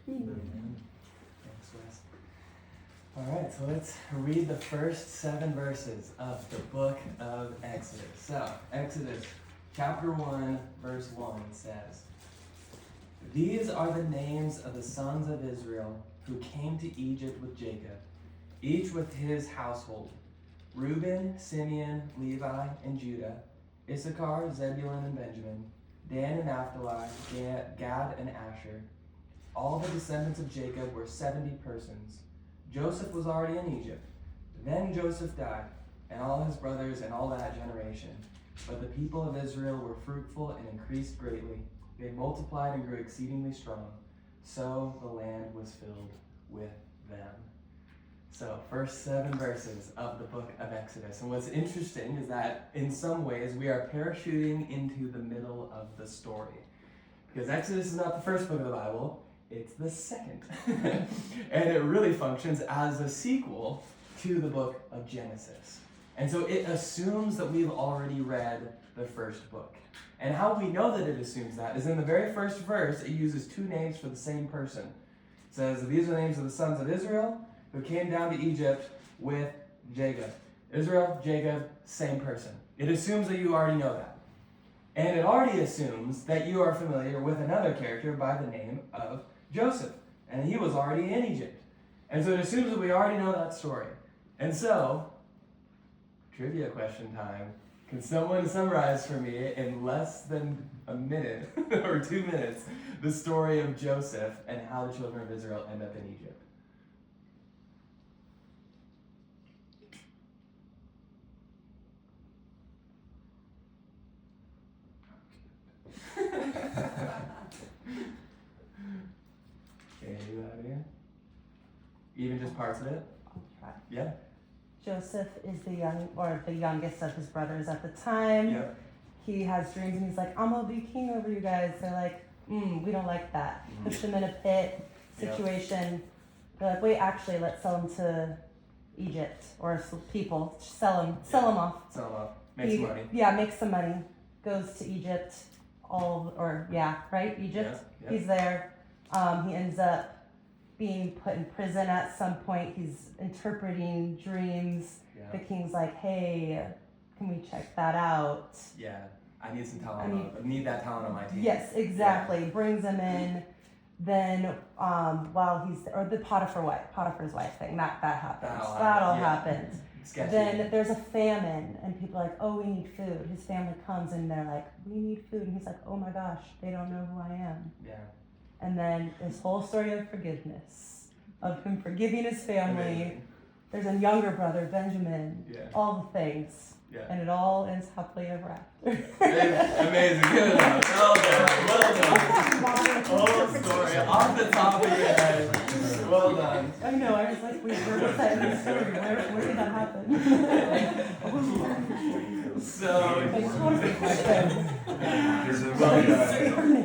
Thanks, Wes. All right, so let's read the first 7 verses of the book of Exodus. So, Exodus chapter 1, verse 1 says, "These are the names of the sons of Israel who came to Egypt with Jacob, each with his household: Reuben, Simeon, Levi, and Judah, Issachar, Zebulun, and Benjamin, Dan and Naphtali, Gad and Asher. All the descendants of Jacob were 70 persons. Joseph was already in Egypt. Then Joseph died, and all his brothers and all that generation. But the people of Israel were fruitful and increased greatly. They multiplied and grew exceedingly strong. So the land was filled with them." So, first 7 verses of the book of Exodus. And what's interesting is that in some ways we are parachuting into the middle of the story. Because Exodus is not the first book of the Bible, it's the second. And it really functions as a sequel to the book of Genesis. And so it assumes that we've already read the first book. And how we know that it assumes that is in the very first verse, it uses 2 names for the same person. It says, "These are the names of the sons of Israel who came down to Egypt with Jacob." Israel, Jacob, same person. It assumes that you already know that. And it already assumes that you are familiar with another character by the name of Joseph. And he was already in Egypt. And so it assumes that we already know that story. And so, trivia question time. Can someone summarize for me in less than a minute or 2 minutes the story of Joseph and how the children of Israel end up in Egypt? Anybody? Even just parts of it? I'll try. Yeah. Joseph is the youngest of his brothers at the time. Yep. He has dreams and he's like, "I'm gonna be king over you guys." They're like, "We don't like that." Push him in a pit situation. They're like, "Wait, actually, let's sell him to Egypt or people. Sell him off." Sell him off. Make some money. Yeah, make some money. Goes to Egypt. Egypt. Yeah. He's there. He ends up being put in prison at some point. He's interpreting dreams. Yeah. The king's like, "Hey, can we check that out?" Yeah. I need some talent. I need that talent on my team. Yes, exactly. Yeah. Brings him in. Then while he's the Potiphar's wife thing, that happens. That all happens. Sketchy. Then there's a famine, and people are like, "Oh, we need food." His family comes and they're like, "We need food," and he's like, "Oh my gosh, they don't know who I am." Yeah. And then this whole story of forgiveness, of him forgiving his family. Amazing. There's a younger brother, Benjamin. Yeah. All the things. Yeah. And it all ends happily ever after. Amazing. Good enough. Well done. Whole story off the top of your head. Well done. I know. I was like, wait, where was that in the story? Where did that happen? So.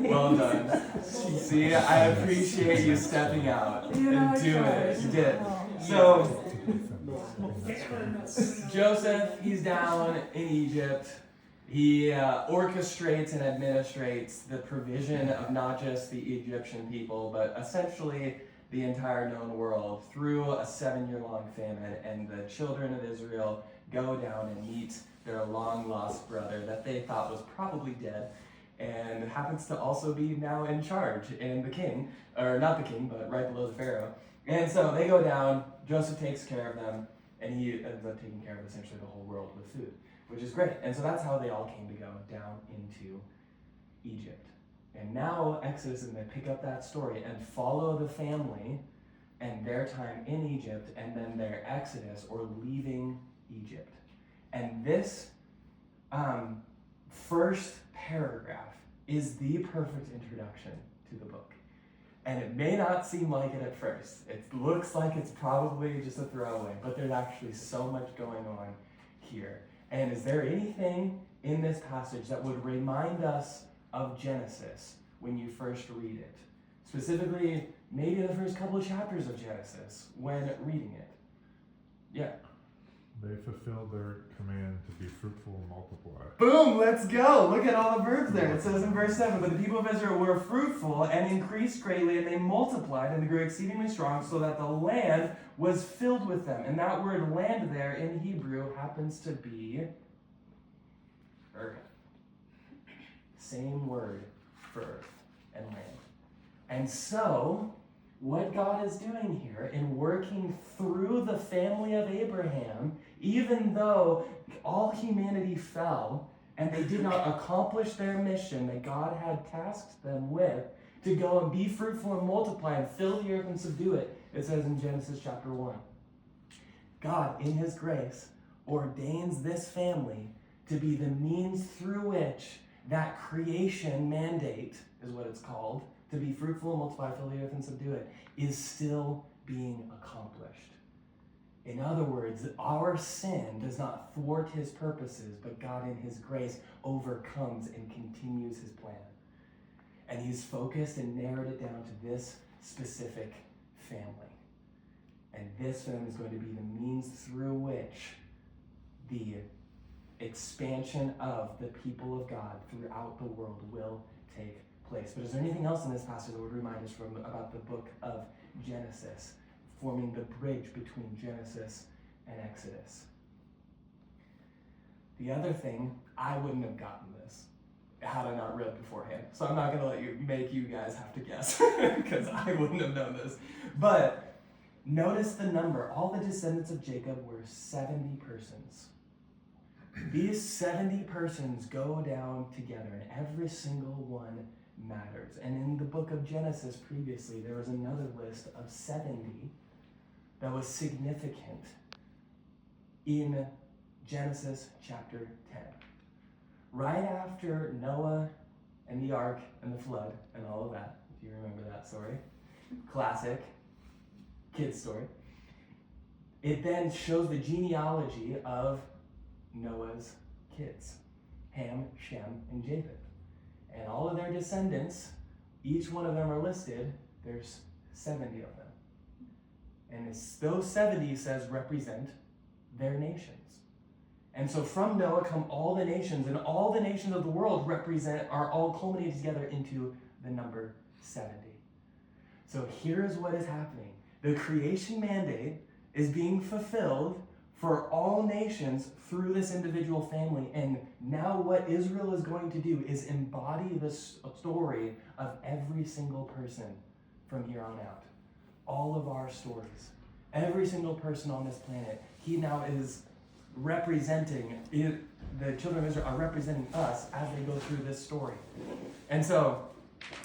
Well done. See, I appreciate you stepping out and doing it. You did. So, Joseph, he's down in Egypt. He orchestrates and administrates the provision of not just the Egyptian people, but essentially the entire known world through a 7-year-long famine. And the children of Israel go down and meet their long-lost brother that they thought was probably dead, and happens to also be now in charge, and the king, or not the king, but right below the Pharaoh. And so they go down, Joseph takes care of them, and he ends up taking care of essentially the whole world with food, which is great. And so that's how they all came to go down into Egypt. And now Exodus is going to pick up that story and follow the family and their time in Egypt, and then their exodus, or leaving Egypt. And this first paragraph is the perfect introduction to the book. And it may not seem like it at first. It looks like it's probably just a throwaway, but there's actually so much going on here. And is there anything in this passage that would remind us of Genesis when you first read it? Specifically, maybe the first couple of chapters of Genesis when reading it. Yeah. They fulfilled their command to be fruitful and multiply. Boom, let's go. Look at all the verbs there. It says in verse 7, but the people of Israel were fruitful and increased greatly, and they multiplied and they grew exceedingly strong, so that the land was filled with them. And that word land there in Hebrew happens to be earth. Same word for earth and land. And so, what God is doing here in working through the family of Abraham, even though all humanity fell and they did not accomplish their mission that God had tasked them with to go and be fruitful and multiply and fill the earth and subdue it, it says in Genesis chapter 1. God, in his grace, ordains this family to be the means through which that creation mandate, is what it's called, to be fruitful and multiply, fill the earth and subdue it, is still being accomplished. In other words, our sin does not thwart his purposes, but God in his grace overcomes and continues his plan. And he's focused and narrowed it down to this specific family. And this family is going to be the means through which the expansion of the people of God throughout the world will take place. But is there anything else in this passage that would remind us about the book of Genesis, forming the bridge between Genesis and Exodus? The other thing, I wouldn't have gotten this had I not read beforehand. So I'm not going to make you guys have to guess, because I wouldn't have known this. But notice the number. All the descendants of Jacob were 70 persons. These 70 persons go down together, and every single one matters. And in the book of Genesis previously, there was another list of 70 that was significant in Genesis chapter 10. Right after Noah and the ark and the flood and all of that, if you remember that story, classic kids story, it then shows the genealogy of Noah's kids, Ham, Shem, and Japheth. And all of their descendants, each one of them are listed. There's 70 of them. And those 70, says, represent their nations. And so from Noah come all the nations, and all the nations of the world are all culminated together into the number 70. So here's what is happening. The creation mandate is being fulfilled for all nations through this individual family. And now what Israel is going to do is embody the story of every single person from here on out. All of our stories. Every single person on this planet. He now is representing, the children of Israel are representing us as they go through this story. And so,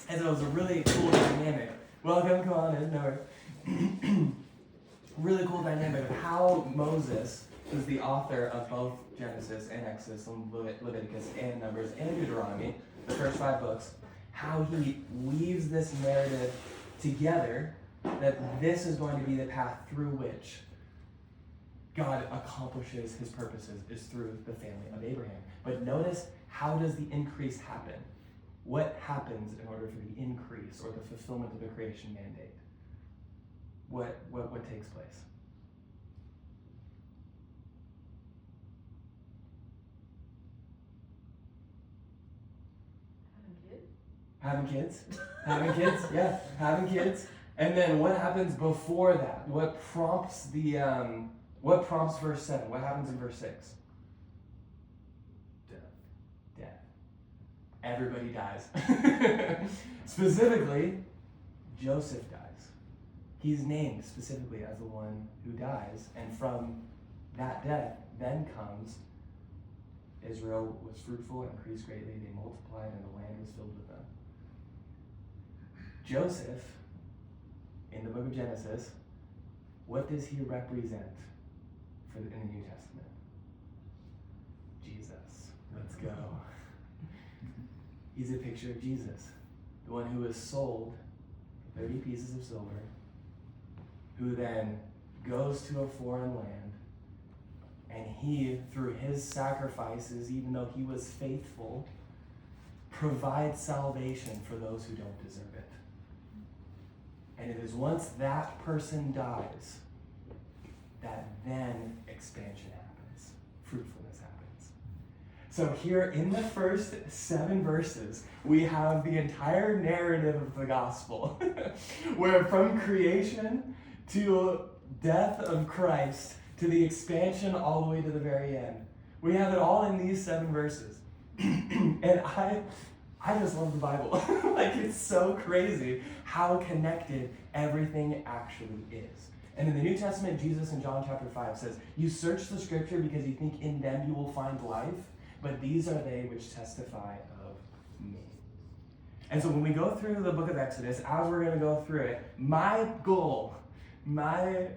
it was a really cool dynamic. Welcome, come on in, no. Really cool dynamic of how Moses, who's the author of both Genesis and Exodus and Leviticus and Numbers and Deuteronomy, the first 5 books, how he weaves this narrative together, that this is going to be the path through which God accomplishes his purposes, is through the family of Abraham. But notice, how does the increase happen? What happens in order for the increase or the fulfillment of the creation mandate? What takes place? Having kids? Having kids? Yeah, having kids. And then what happens before that? What prompts verse 7? What happens in verse 6? Death. Everybody dies. Specifically, Joseph dies. He's named specifically as the one who dies. And from that death then comes Israel was fruitful and increased greatly. They multiplied and the land was filled with them. Joseph, in the book of Genesis, what does he represent in the New Testament? Jesus. Let's go. He's a picture of Jesus, the one who was sold for 30 pieces of silver, who then goes to a foreign land, and he, through his sacrifices, even though he was faithful, provides salvation for those who don't deserve it. And it is once that person dies that then expansion happens. fruitfulness happens. So here in the first 7 verses, we have the entire narrative of the gospel, where from creation to death of Christ to the expansion all the way to the very end. We have it all in these 7 verses. And I just love the Bible. Like, it's so crazy how connected everything actually is. And in the New Testament, Jesus in John chapter 5 says, "You search the scripture because you think in them you will find life, but these are they which testify of me." And so when we go through the book of Exodus, as we're going to go through it, my goal, my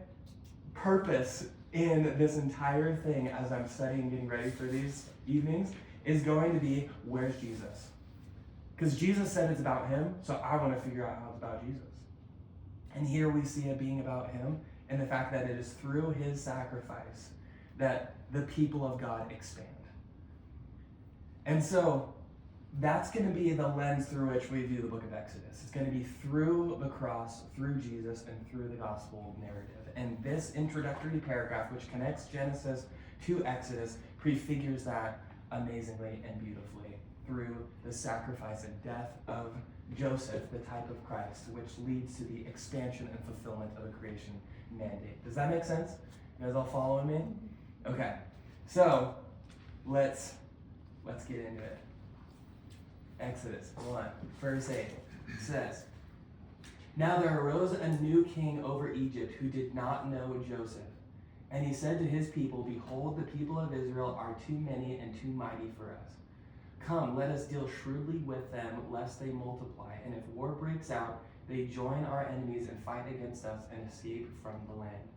purpose in this entire thing as I'm studying, getting ready for these evenings, is going to be, where's Jesus? Because Jesus said it's about him, so I want to figure out how it's about Jesus. And here we see it being about him, and the fact that it is through his sacrifice that the people of God expand. And so that's going to be the lens through which we view the book of Exodus. It's going to be through the cross, through Jesus, and through the gospel narrative. And this introductory paragraph, which connects Genesis to Exodus, prefigures that amazingly and beautifully through the sacrifice and death of Joseph, the type of Christ, which leads to the expansion and fulfillment of the creation mandate. Does that make sense? You guys all following me? Okay. So let's get into it. Exodus 1, verse 8 says, "Now there arose a new king over Egypt who did not know Joseph. And he said to his people, 'Behold, the people of Israel are too many and too mighty for us. Come, let us deal shrewdly with them, lest they multiply. And if war breaks out, they join our enemies and fight against us and escape from the land.'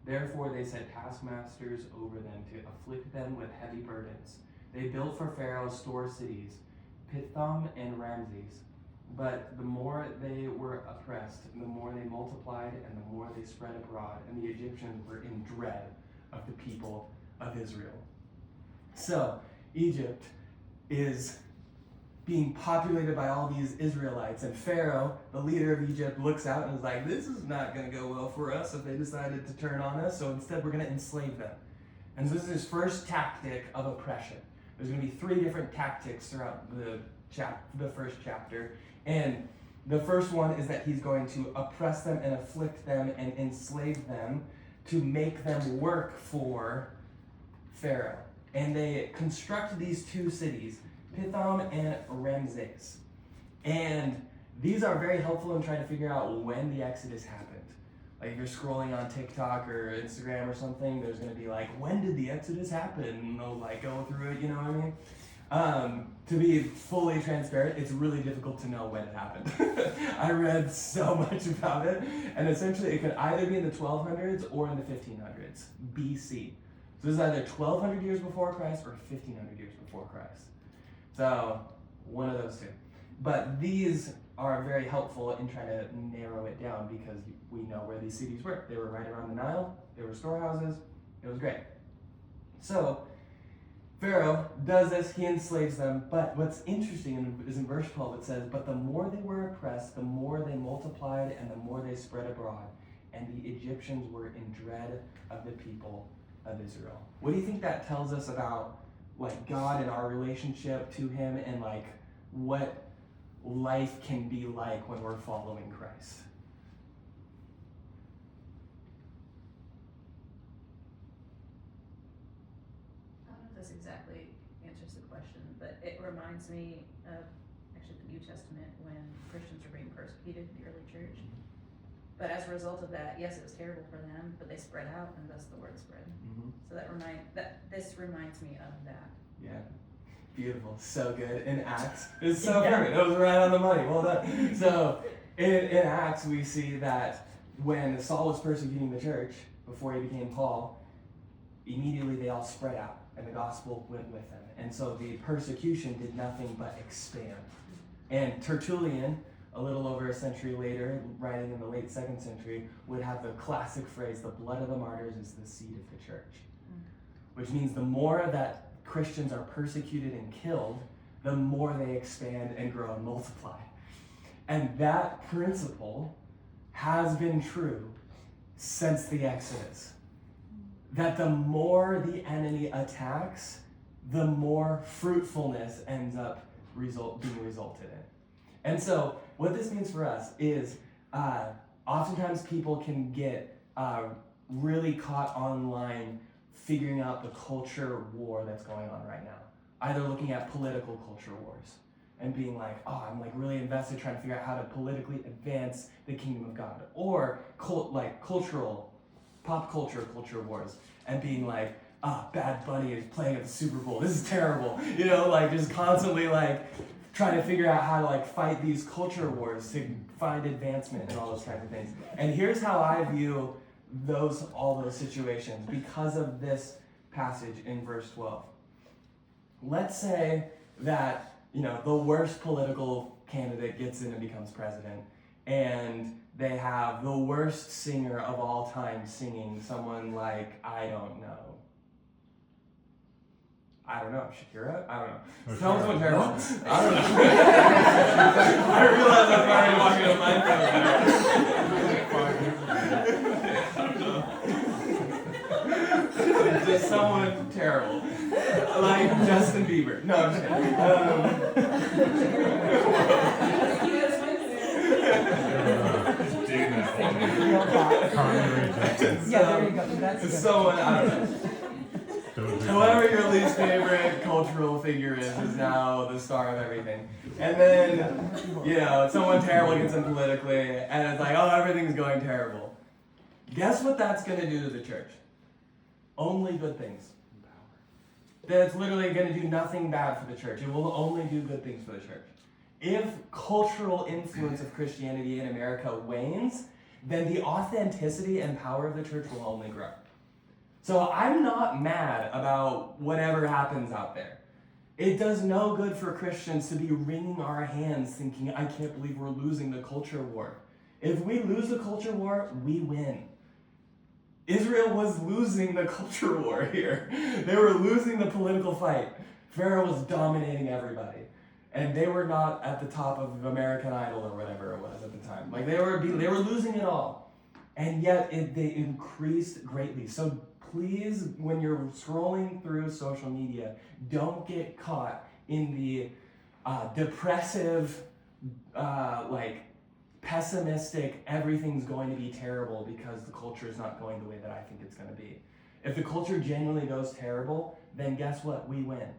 Therefore they set taskmasters over them to afflict them with heavy burdens. They built for Pharaoh store cities, Pithom and Ramses. But the more they were oppressed, the more they multiplied and the more they spread abroad, and the Egyptians were in dread of the people of Israel." So Egypt is being populated by all these Israelites, and Pharaoh, the leader of Egypt, looks out and is like, "This is not going to go well for us if they decided to turn on us, so instead we're going to enslave them." And so this is his first tactic of oppression. There's going to be 3 different tactics throughout the first chapter. And the first one is that he's going to oppress them and afflict them and enslave them to make them work for Pharaoh. And they construct these 2 cities, Pithom and Ramses. And these are very helpful in trying to figure out when the Exodus happened. Like if you're scrolling on TikTok or Instagram or something, there's going to be like, when did the Exodus happen? And they'll like go through it, you know what I mean? To be fully transparent, it's really difficult to know when it happened. I read so much about it, and essentially it could either be in the 1200s or in the 1500s BC. So this is either 1200 years before Christ or 1500 years before Christ. So one of those 2. But these are very helpful in trying to narrow it down because we know where these cities were. They were right around the Nile. They were storehouses. It was great. So Pharaoh does this, he enslaves them, but what's interesting is in verse 12 it says, "But the more they were oppressed, the more they multiplied and the more they spread abroad, and the Egyptians were in dread of the people of Israel." What do you think that tells us about like God and our relationship to him and like what life can be like when we're following Christ? This exactly answers the question, but it reminds me of actually the New Testament when Christians were being persecuted in the early church. But as a result of that, yes, it was terrible for them, but they spread out, and thus the word spread. Mm-hmm. So this reminds me of that. Yeah, beautiful, so good. In Acts, it's so perfect. It was right on the money. Well done. So in Acts, we see that when Saul was persecuting the church before he became Paul, immediately they all spread out. And the gospel went with them. And so the persecution did nothing but expand. And Tertullian, a little over a century later, writing in the late 2nd century, would have the classic phrase, "The blood of the martyrs is the seed of the church." Which means the more that Christians are persecuted and killed, the more they expand and grow and multiply. And that principle has been true since the Exodus. that the more the enemy attacks, the more fruitfulness ends up being resulted in. And so what this means for us is oftentimes people can get really caught online figuring out the culture war that's going on right now. Either looking at political culture wars and being like, oh, I'm like really invested trying to figure out how to politically advance the kingdom of God. Or pop culture wars and being like, Bad Bunny is playing at the Super Bowl. This is terrible. You know, like just constantly like trying to figure out how to like fight these culture wars to find advancement and all those kinds of things. And here's how I view all those situations because of this passage in verse 12. Let's say that, the worst political candidate gets in and becomes president, and they have the worst singer of all time singing someone like, I don't know, Shiphrah? I don't know. Tell someone terrible. I don't know. I realize I'm already walking on my phone. Just someone terrible. Like Justin Bieber. No, I'm just kidding. Yeah, there you go. That's good. Someone, I don't know. Whoever your least favorite cultural figure is now the star of everything. And then, someone terrible gets in politically, and it's like, oh, everything's going terrible. Guess what that's going to do to the church? Only good things. That's literally going to do nothing bad for the church. It will only do good things for the church. If cultural influence of Christianity in America wanes, then the authenticity and power of the church will only grow. So I'm not mad about whatever happens out there. It does no good for Christians to be wringing our hands thinking, I can't believe we're losing the culture war. If we lose the culture war, we win. Israel was losing the culture war here. They were losing the political fight. Pharaoh was dominating everybody. And they were not at the top of American Idol or whatever it was at the time. Like they were losing it all. And yet they increased greatly. So please, when you're scrolling through social media, don't get caught in the depressive, pessimistic, everything's going to be terrible because the culture is not going the way that I think it's going to be. If the culture genuinely goes terrible, then guess what? We win.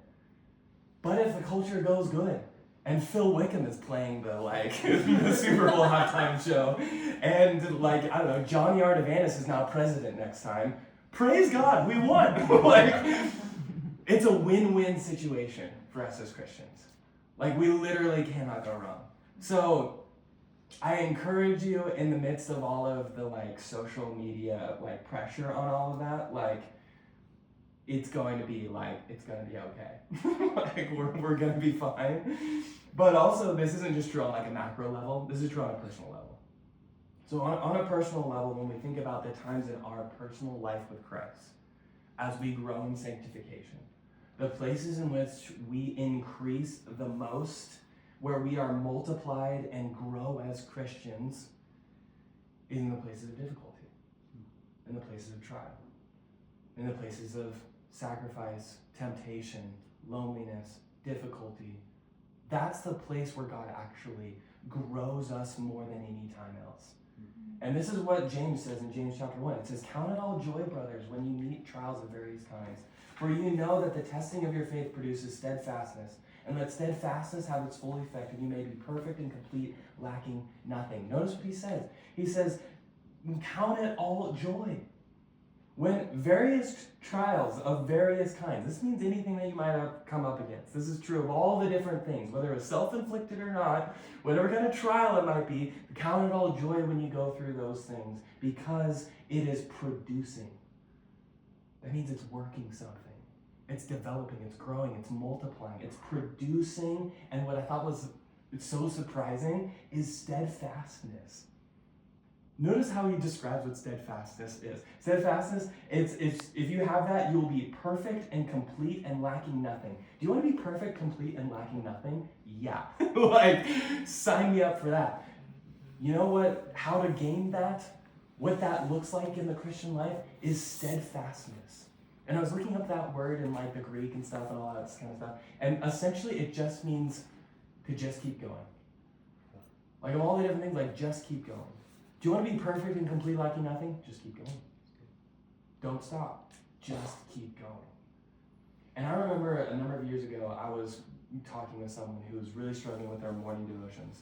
But if the culture goes good, and Phil Wickham is playing the Super Bowl halftime show, and Johnny Artavanis is now president next time, praise God, we won. It's a win-win situation for us as Christians. We literally cannot go wrong. So I encourage you in the midst of all of the social media pressure on all of that, it's going to be okay. We're going to be fine. But also this isn't just true on a macro level, this is true on a personal level. So on a personal level, when we think about the times in our personal life with Christ, as we grow in sanctification, the places in which we increase the most, where we are multiplied and grow as Christians, is in the places of difficulty, in the places of trial, in the places of sacrifice, temptation, loneliness, difficulty. That's the place where God actually grows us more than any time else. And this is what James says in James chapter 1. It says, count it all joy, brothers, when you meet trials of various kinds. For you know that the testing of your faith produces steadfastness. And let steadfastness have its full effect, and you may be perfect and complete, lacking nothing. Notice what he says. He says, count it all joy. When various trials of various kinds, this means anything that you might have come up against. This is true of all the different things, whether it's self-inflicted or not, whatever kind of trial it might be, count it all joy when you go through those things, because it is producing. That means it's working something. It's developing, it's growing, it's multiplying, it's producing, and what I thought was so surprising is steadfastness. Notice how he describes what steadfastness is. Steadfastness, it's if you have that, you'll be perfect and complete and lacking nothing. Do you want to be perfect, complete, and lacking nothing? Yeah. Sign me up for that. You know what? How to gain that? what that looks like in the Christian life is steadfastness. And I was looking up that word in like the Greek and stuff and all that kind of stuff. And essentially it just means to just keep going. Like of all the different things, like just keep going. Do you want to be perfect and complete, lacking nothing? Just keep going. Don't stop. Just keep going. And I remember a number of years ago, I was talking with someone who was really struggling with their morning devotions.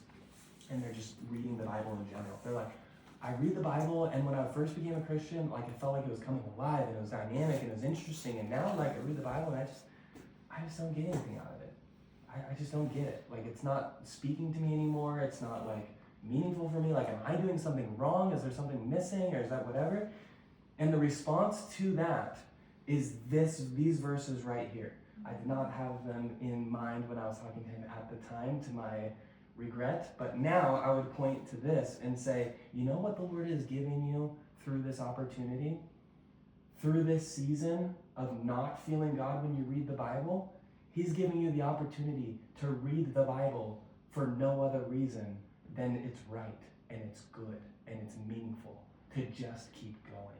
And they're just reading the Bible in general. They're like, I read the Bible, and when I first became a Christian, like it felt like it was coming alive, and it was dynamic, and it was interesting. And now, like I read the Bible, and I just don't get anything out of it. I just don't get it. Like it's not speaking to me anymore. It's not like meaningful for me. Like, am I doing something wrong? Is there something missing, or is that whatever? And the response to that is these verses right here. I did not have them in mind when I was talking to him at the time, to my regret, but now I would point to this and say, you know what the Lord is giving you through this opportunity, through this season of not feeling God when you read the Bible? He's giving you the opportunity to read the Bible for no other reason than it's right and it's good and it's meaningful, to just keep going.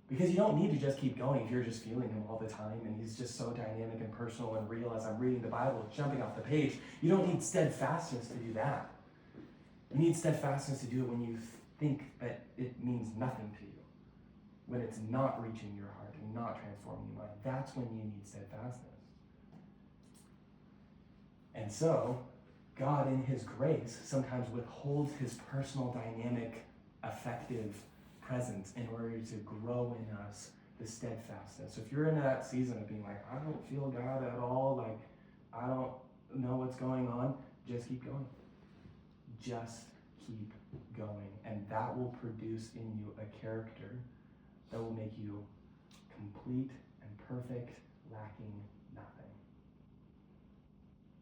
Because you don't need to just keep going if you're just feeling him all the time and he's just so dynamic and personal and real as I'm reading the Bible, jumping off the page. You don't need steadfastness to do that. You need steadfastness to do it when you think that it means nothing to you, when it's not reaching your heart and not transforming your mind. That's when you need steadfastness. And so, God in his grace sometimes withholds his personal, dynamic, effective presence in order to grow in us the steadfastness. So if you're in that season of being like, I don't feel God at all, like I don't know what's going on, just keep going. Just keep going. And that will produce in you a character that will make you complete and perfect, lacking nothing.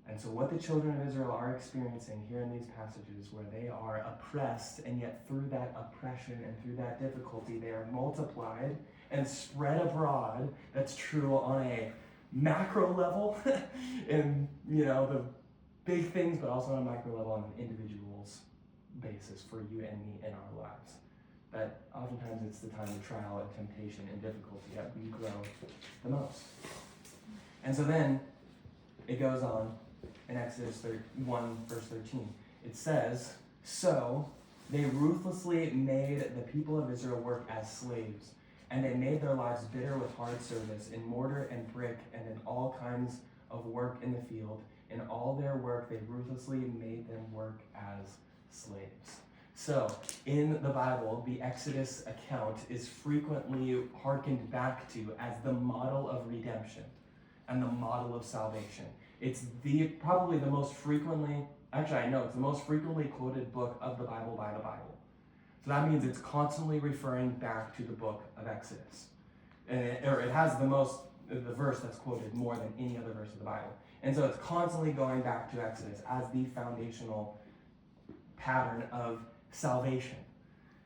And so what the children of Israel are experiencing here in these passages, where they are oppressed, and yet through that oppression and through that difficulty, they are multiplied and spread abroad. That's true on a macro level in, the big things, but also on a micro level on an individual's basis for you and me in our lives. That oftentimes it's the time of trial and temptation and difficulty that we grow the most. And so then it goes on in Exodus 1, verse 13. It says, so they ruthlessly made the people of Israel work as slaves, and they made their lives bitter with hard service in mortar and brick and in all kinds of work in the field. In all their work, they ruthlessly made them work as slaves. So, in the Bible, the Exodus account is frequently hearkened back to as the model of redemption and the model of salvation. It's probably the most frequently, it's the most frequently quoted book of the Bible by the Bible. So that means it's constantly referring back to the book of Exodus. It has the verse that's quoted more than any other verse of the Bible. And so it's constantly going back to Exodus as the foundational pattern of salvation.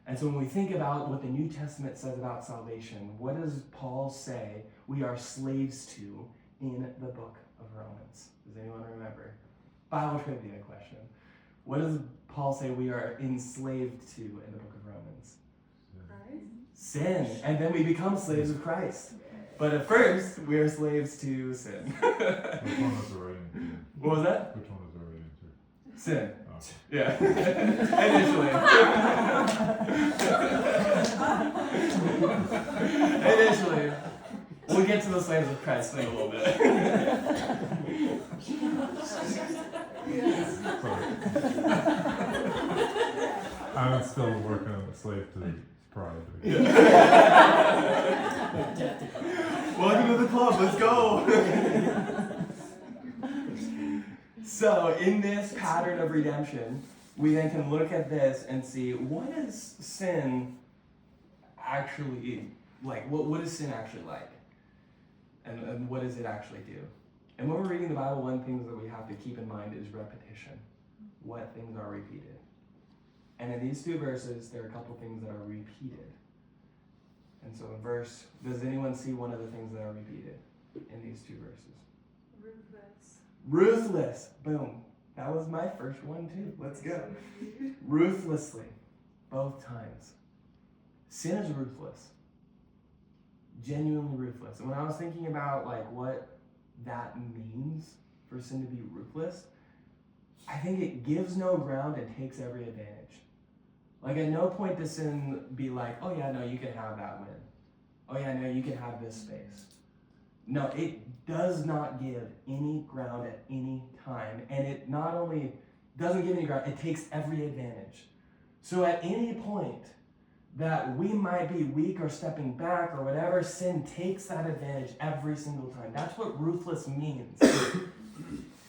And so when we think about what the New Testament says about salvation, what does Paul say we are slaves to in the book of Romans? Does anyone remember? Bible trivia question. What does Paul say we are enslaved to in the book of Romans? Sin. And then we become slaves of Christ. But at first, we are slaves to sin. Which one was the right answer? What was that? Which one was the right answer? Sin. Oh. Yeah. Initially. We'll get to the slaves of Christ in a little bit. I'm still working on the slave to pride. Welcome to the club, let's go! So, in this pattern of redemption, we then can look at this and see, what is sin actually like? What is sin actually like? And what does it actually do? And when we're reading the Bible, one thing that we have to keep in mind is repetition. What things are repeated? And in these two verses, there are a couple things that are repeated. And so does anyone see one of the things that are repeated in these two verses? Ruthless. Boom. That was my first one too. Let's go. Ruthlessly. Both times. sin is ruthless. Genuinely ruthless. And when I was thinking about like what that means for sin to be ruthless, I think it gives no ground and takes every advantage. Like at no point does sin be like, oh yeah, no, you can have that win. Oh yeah, no, you can have this space. No, it does not give any ground at any time. And it not only doesn't give any ground, it takes every advantage. So at any point that we might be weak or stepping back or whatever, sin takes that advantage every single time. That's what ruthless means.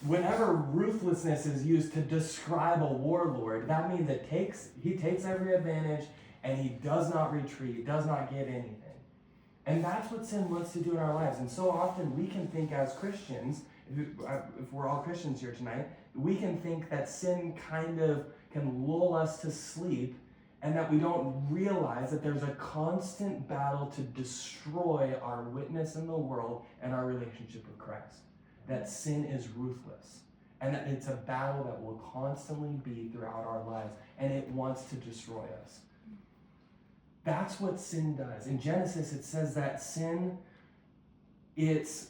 Whenever ruthlessness is used to describe a warlord, that means he takes every advantage and he does not retreat, does not give anything. And that's what sin wants to do in our lives. And so often we can think as Christians, if we're all Christians here tonight, we can think that sin kind of can lull us to sleep and that we don't realize that there's a constant battle to destroy our witness in the world and our relationship with Christ. That sin is ruthless. And that it's a battle that will constantly be throughout our lives. And it wants to destroy us. That's what sin does. In Genesis, it says that sin, it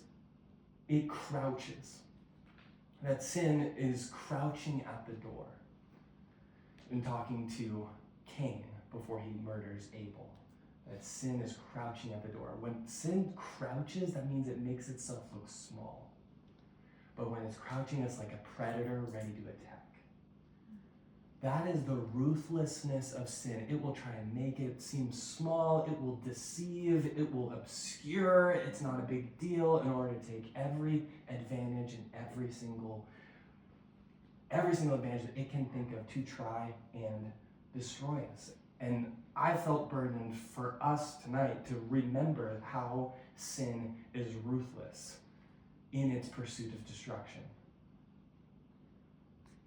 crouches. That sin is crouching at the door. In talking to Cain before he murders Abel. That sin is crouching at the door. When sin crouches, that means it makes itself look small. But when it's crouching, it's like a predator ready to attack. That is the ruthlessness of sin. It will try and make it seem small. It will deceive. It will obscure. It's not a big deal in order to take every advantage and every single advantage that it can think of to try and destroy us. And I felt burdened for us tonight to remember how sin is ruthless in its pursuit of destruction.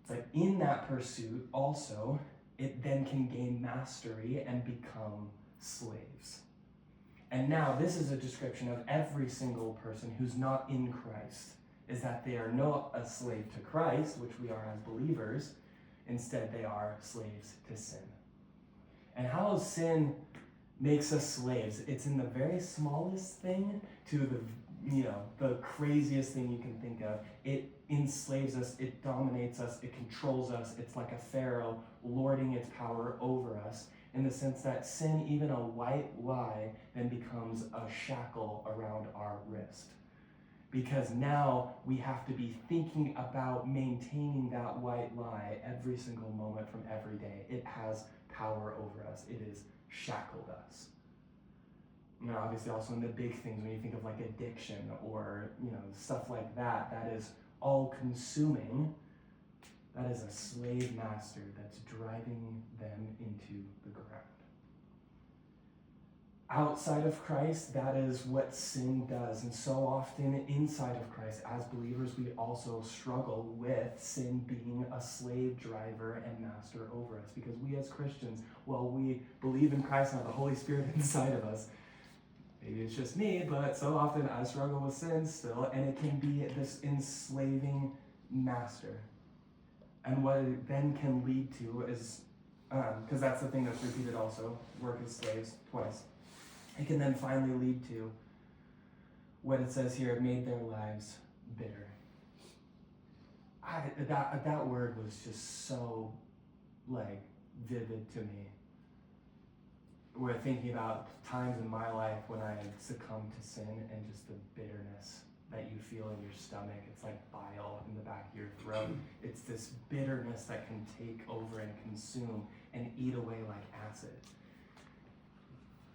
But in that pursuit also, it then can gain mastery and become slaves. And now this is a description of every single person who's not in Christ, is that they are not a slave to Christ, which we are as believers. Instead, they are slaves to sin. And how sin makes us slaves? It's in the very smallest thing to the craziest thing you can think of. It enslaves us, it dominates us, it controls us. It's like a Pharaoh lording its power over us, in the sense that sin, even a white lie, then becomes a shackle around our wrist. Because now we have to be thinking about maintaining that white lie every single moment from every day. It has power over us. It has shackled us. And obviously also in the big things, when you think of like addiction or stuff like that, that is all consuming. That is a slave master that's driving them into the ground. Outside of Christ, that is what sin does. And so often inside of Christ, as believers, we also struggle with sin being a slave driver and master over us. Because we as Christians, while we believe in Christ and have the Holy Spirit inside of us, maybe it's just me, but so often I struggle with sin still, and it can be this enslaving master. And what it then can lead to is, because that's the thing that's repeated also, work as slaves twice. It can then finally lead to what it says here, it made their lives bitter. That word was just so vivid to me. We're thinking about times in my life when I succumbed to sin and just the bitterness that you feel in your stomach. It's like bile in the back of your throat. It's this bitterness that can take over and consume and eat away like acid.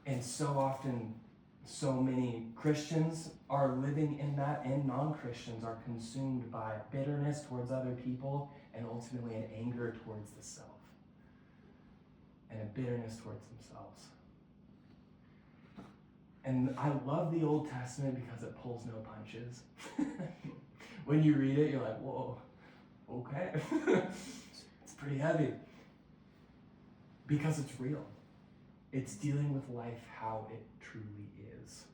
And so often, so many Christians are living in that, and non-Christians are consumed by bitterness towards other people and ultimately an anger towards the self and a bitterness towards themselves. And I love the Old Testament because it pulls no punches. When you read it, you're like, whoa, okay. It's pretty heavy. Because it's real. It's dealing with life how it truly is.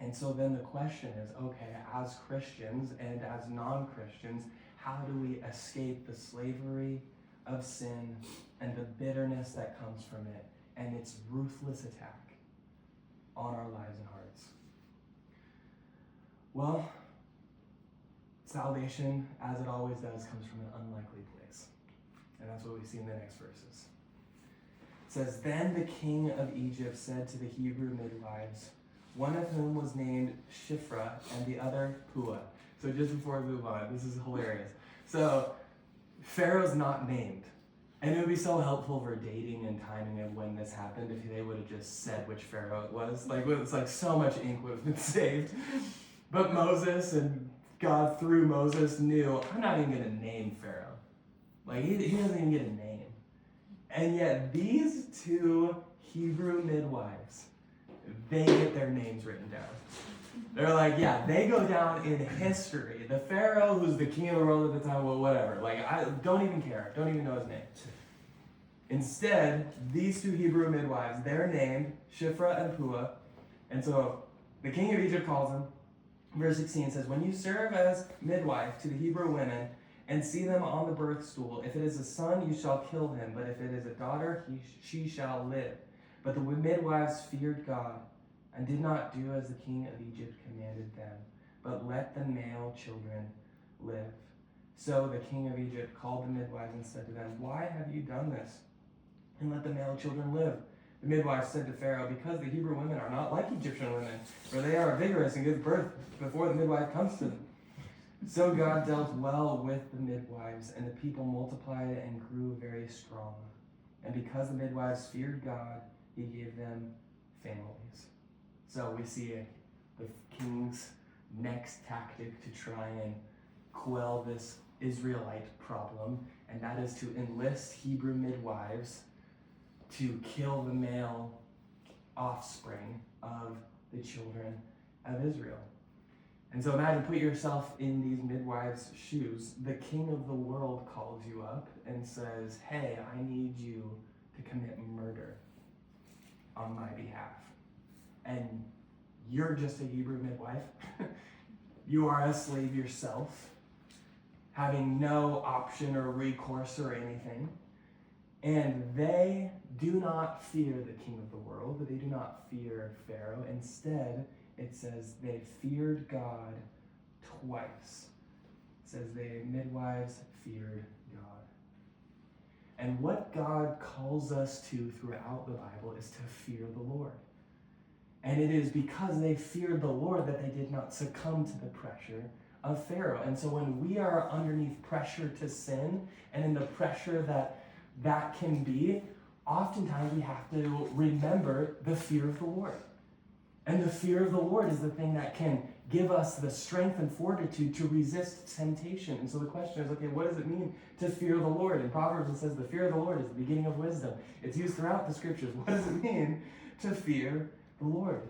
And so then the question is, okay, as Christians and as non-Christians, how do we escape the slavery of sin and the bitterness that comes from it and its ruthless attack on our lives and hearts. Well, salvation, as it always does, comes from an unlikely place. And that's what we see in the next verses. It says, "Then the king of Egypt said to the Hebrew midwives, one of whom was named Shiphrah and the other Puah." So just before we move on, this is hilarious. So Pharaoh's not named. And it would be so helpful for dating and timing of when this happened if they would have just said which Pharaoh it was. Like, it's like so much ink would have been saved. But Moses and God through Moses knew, I'm not even going to name Pharaoh. Like, he doesn't even get a name. And yet these two Hebrew midwives, they get their names written down. They're like, yeah, they go down in history. The Pharaoh, who's the king of the world at the time, well, whatever. Like, I don't even care. Don't even know his name. Instead, these two Hebrew midwives, they're named Shiphrah and Puah. And so the king of Egypt calls them. Verse 16 says, "When you serve as midwife to the Hebrew women and see them on the birth stool, if it is a son, you shall kill him. But if it is a daughter, she shall live." But the midwives feared God and did not do as the king of Egypt commanded them, but let the male children live. So the king of Egypt called the midwives and said to them, "Why have you done this? And let the male children live." The midwives said to Pharaoh, "Because the Hebrew women are not like Egyptian women, for they are vigorous and give birth before the midwife comes to them." So God dealt well with the midwives, and the people multiplied and grew very strong. And because the midwives feared God, he gave them families. So we see the king's next tactic to try and quell this Israelite problem, and that is to enlist Hebrew midwives to kill the male offspring of the children of Israel. And so imagine, put yourself in these midwives' shoes. The king of the world calls you up and says, "Hey, I need you to commit murder on my behalf." And you're just a Hebrew midwife. You are a slave yourself, having no option or recourse or anything. And they do not fear the king of the world, but they do not fear Pharaoh. Instead, it says they feared God twice. It says the midwives feared God. And what God calls us to throughout the Bible is to fear the Lord. And it is because they feared the Lord that they did not succumb to the pressure of Pharaoh. And so when we are underneath pressure to sin, and in the pressure that can be, oftentimes we have to remember the fear of the Lord. And the fear of the Lord is the thing that can give us the strength and fortitude to resist temptation. And so the question is, okay, what does it mean to fear the Lord? In Proverbs it says the fear of the Lord is the beginning of wisdom. It's used throughout the scriptures. What does it mean to fear the Lord?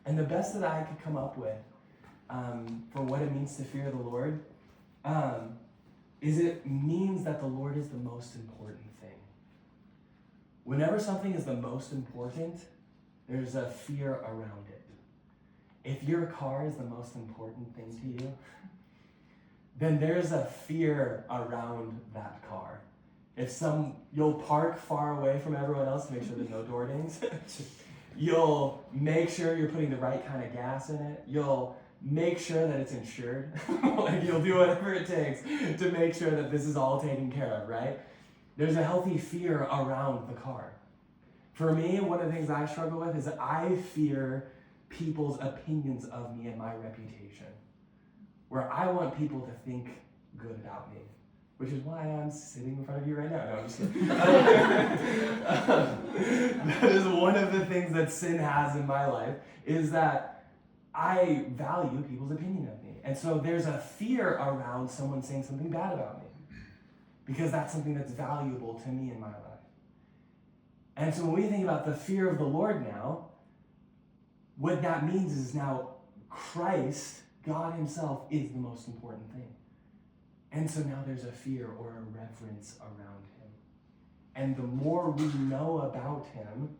And the best that I could come up with for what it means to fear the Lord is it means that the Lord is the most important thing. Whenever something is the most important, there's a fear around it. If your car is the most important thing to you, then there's a fear around that car. You'll park far away from everyone else to make sure there's no door dings. You'll make sure you're putting the right kind of gas in it. You'll make sure that it's insured. Like, you'll do whatever it takes to make sure that this is all taken care of, right? There's a healthy fear around the car. For me, one of the things I struggle with is I fear people's opinions of me and my reputation, where I want people to think good about me, which is why I'm sitting in front of you right now. No, I'm just kidding. That is one of the things that sin has in my life, is that I value people's opinion of me. And so there's a fear around someone saying something bad about me, because that's something that's valuable to me in my life. And so when we think about the fear of the Lord now, what that means is now Christ, God himself, is the most important thing. And so now there's a fear or a reverence around him. And the more we know about him,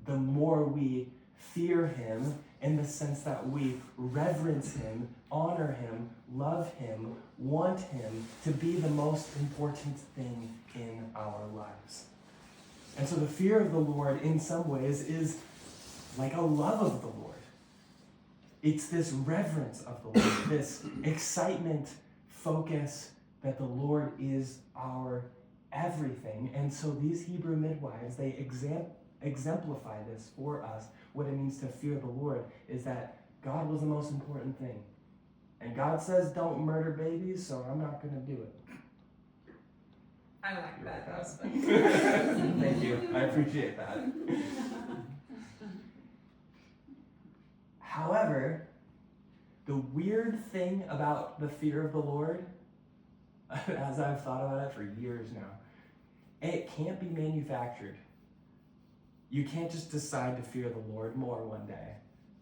the more we fear him, in the sense that we reverence him, honor him, love him, want him to be the most important thing in our lives. And And so the fear of the Lord in some ways is like a love of the Lord. It's this reverence of the Lord, this excitement, focus that the Lord is our everything. And so these Hebrew midwives, they exemplify this for us. What it means to fear the Lord is that God was the most important thing. And God says don't murder babies, so I'm not going to do it. I like that. That was funny. funny. Thank you. I appreciate that. However, the weird thing about the fear of the Lord, as I've thought about it for years now, it can't be manufactured. You can't just decide to fear the Lord more one day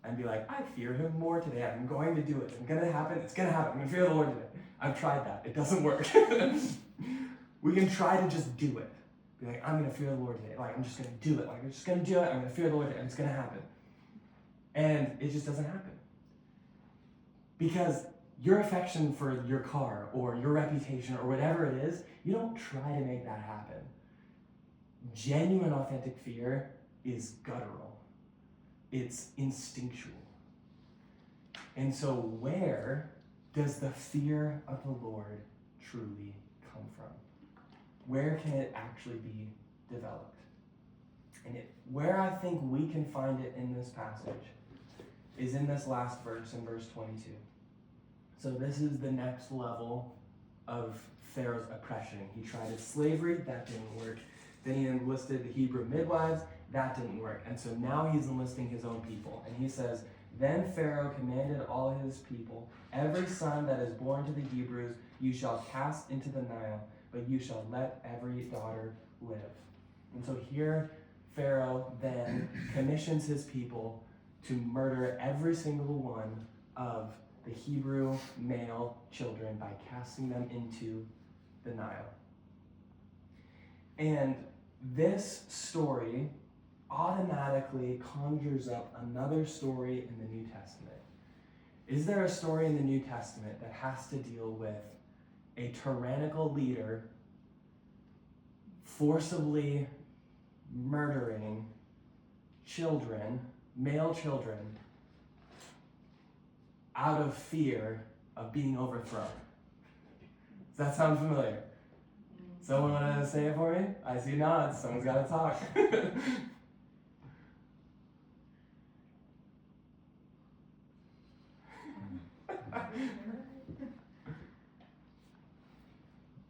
and be like, I fear him more today. I'm going to do it. It's going to happen. It's going to happen. I'm going to fear the Lord today. I've tried that. It doesn't work. We can try to just do it. Be like, I'm going to fear the Lord today. Like, I'm just going to do it. Like, I'm just going to do it. I'm going to fear the Lord today. And it's going to happen. And it just doesn't happen. Because your affection for your car or your reputation or whatever it is, you don't try to make that happen. Genuine, authentic fear is guttural. It's instinctual. And so where does the fear of the Lord truly come from? Where can it actually be developed? And where I think we can find it in this passage is in this last verse, in verse 22. So this is the next level of Pharaoh's oppression. He tried slavery, that didn't work. Then he enlisted the Hebrew midwives, that didn't work. And so now he's enlisting his own people. And he says, then Pharaoh commanded all his people, every son that is born to the Hebrews you shall cast into the Nile, but you shall let every daughter live. And so here Pharaoh then commissions his people to murder every single one of the Hebrew male children by casting them into the Nile. And this story automatically conjures up another story in the New Testament. Is there a story in the New Testament that has to deal with a tyrannical leader forcibly murdering children, male children, out of fear of being overthrown? Does that sound familiar? Someone want to say it for me? I see nods. Someone's got to talk.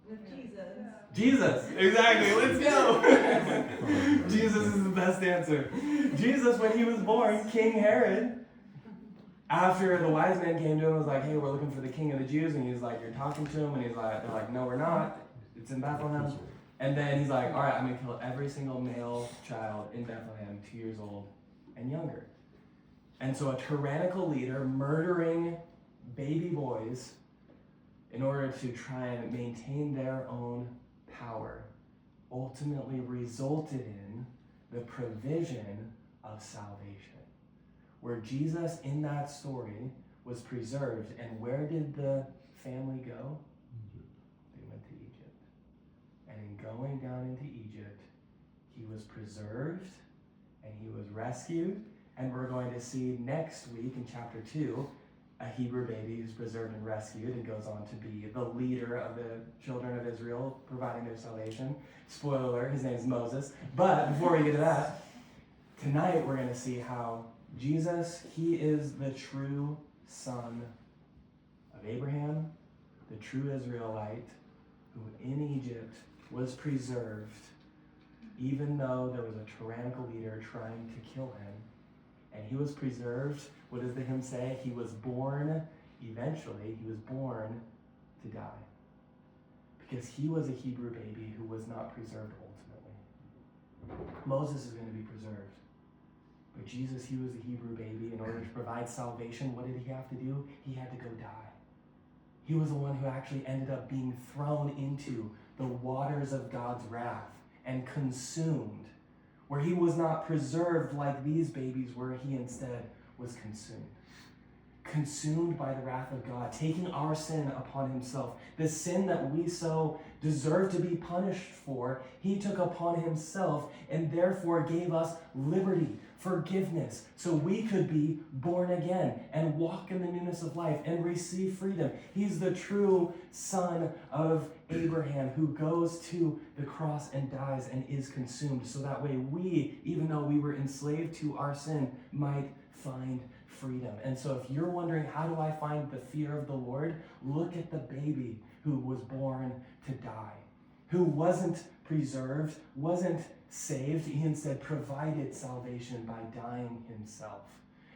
With Jesus. Jesus, exactly. Let's go. Jesus is the best answer. Jesus, when he was born, King Herod, after the wise men came to him, was like, hey, we're looking for the king of the Jews. And he's like, you're talking to him. And he's like, they're like, no, we're not. It's in Bethlehem. And then he's like, all right, I'm going to kill every single male child in Bethlehem, 2 years old and younger. And so a tyrannical leader murdering baby boys in order to try and maintain their own power ultimately resulted in the provision of salvation. Where Jesus in that story was preserved. And where did the family go? They went to Egypt. And in going down into Egypt, he was preserved and he was rescued. And we're going to see next week in chapter 2, a Hebrew baby who's preserved and rescued and goes on to be the leader of the children of Israel, providing their salvation. Spoiler alert, his name's Moses. But before we get to that, tonight we're going to see how Jesus, he is the true son of Abraham, the true Israelite, who in Egypt was preserved, even though there was a tyrannical leader trying to kill him. And he was preserved. What does the hymn say? He was born, eventually, he was born to die. Because he was a Hebrew baby who was not preserved ultimately. Moses is going to be preserved. But Jesus, he was a Hebrew baby. In order to provide salvation, what did he have to do? He had to go die. He was the one who actually ended up being thrown into the waters of God's wrath and consumed, where he was not preserved like these babies were, he instead was consumed. consumed by the wrath of God, taking our sin upon himself. The sin that we so deserve to be punished for, he took upon himself and therefore gave us liberty, forgiveness, so we could be born again and walk in the newness of life and receive freedom. He's the true son of Abraham who goes to the cross and dies and is consumed, so that way we, even though we were enslaved to our sin, might find freedom. And so if you're wondering, how do I find the fear of the Lord? Look at the baby who was born to die, who wasn't preserved, wasn't saved. He instead provided salvation by dying himself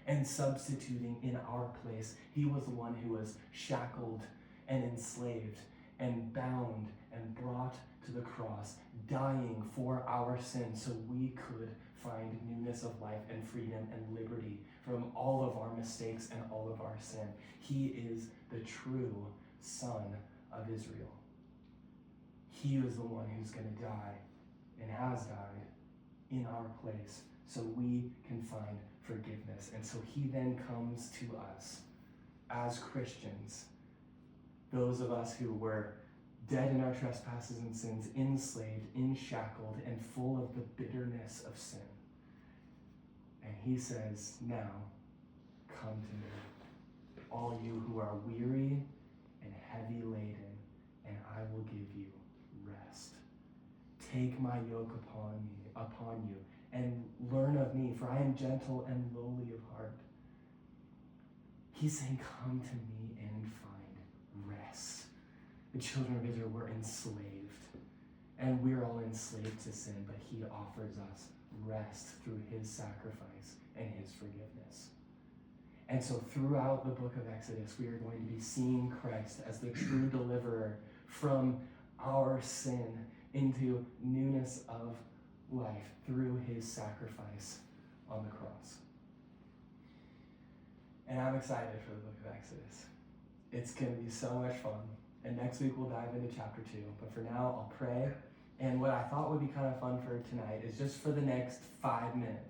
and substituting in our place. He was the one who was shackled and enslaved and bound and brought to the cross, dying for our sins so we could find newness of life and freedom and liberty from all of our mistakes and all of our sin. He is the true Son of Israel. He is the one who's going to die and has died in our place so we can find forgiveness. And so he then comes to us as Christians, those of us who were dead in our trespasses and sins, enslaved, enshackled, and full of the bitterness of sin. And he says, now, come to me, all you who are weary and heavy laden, and I will give you rest. Take my yoke upon you, and learn of me, for I am gentle and lowly of heart. He's saying, come to me and find rest. The children of Israel were enslaved, and we're all enslaved to sin, but he offers us rest through his sacrifice and his forgiveness. And so throughout the book of Exodus, we are going to be seeing Christ as the true deliverer from our sin into newness of life through his sacrifice on the cross. And I'm excited for the book of Exodus. It's going to be so much fun. And next week we'll dive into chapter 2. But for now, I'll pray. And what I thought would be kind of fun for tonight is just for the next 5 minutes,